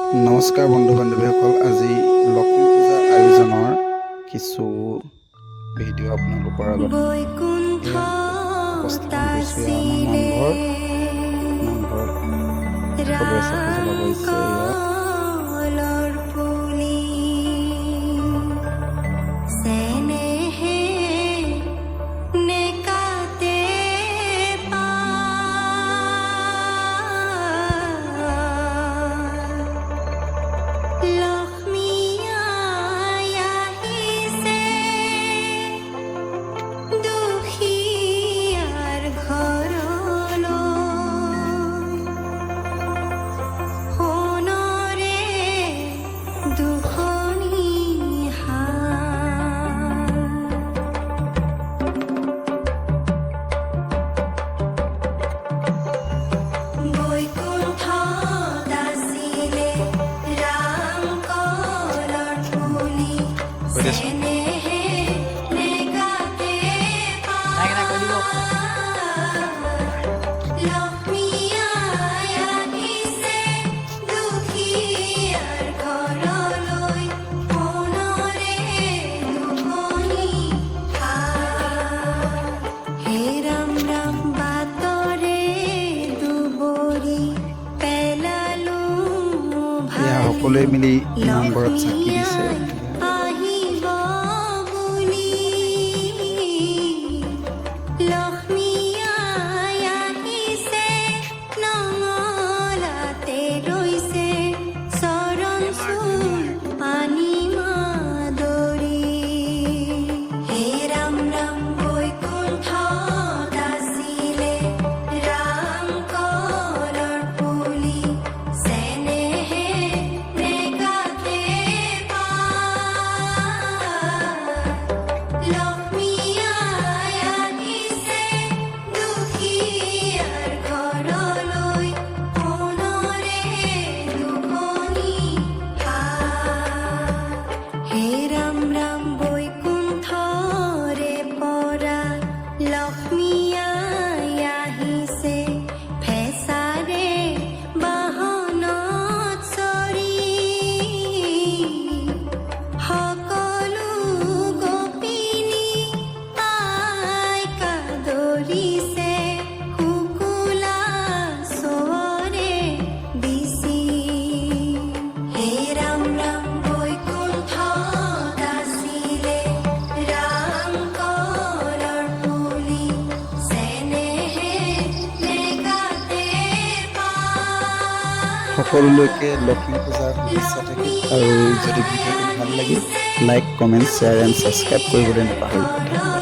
নমস্কাৰ বন্ধু বান্ধৱীসকল, আজি লক্ষ্মী পূজা আয়োজনৰ কিছু ভিডিঅ' আপোনালোকৰ আগত উপস্থাপন কৰিছোঁ। আমাৰ নামঘৰত সকলোৱে চাকি জ্বলাব আহিছে। সকলোৱে মিলি নামঘৰত চাকি দিছে। সকলোলৈকে লক্ষ্মী পূজাৰ শুভেচ্ছা থাকিল। আৰু যদি ভিডিঅ'টো ভাল লাগিল, like, comment, share and subscribe কৰিবলৈ নাপাহৰিব।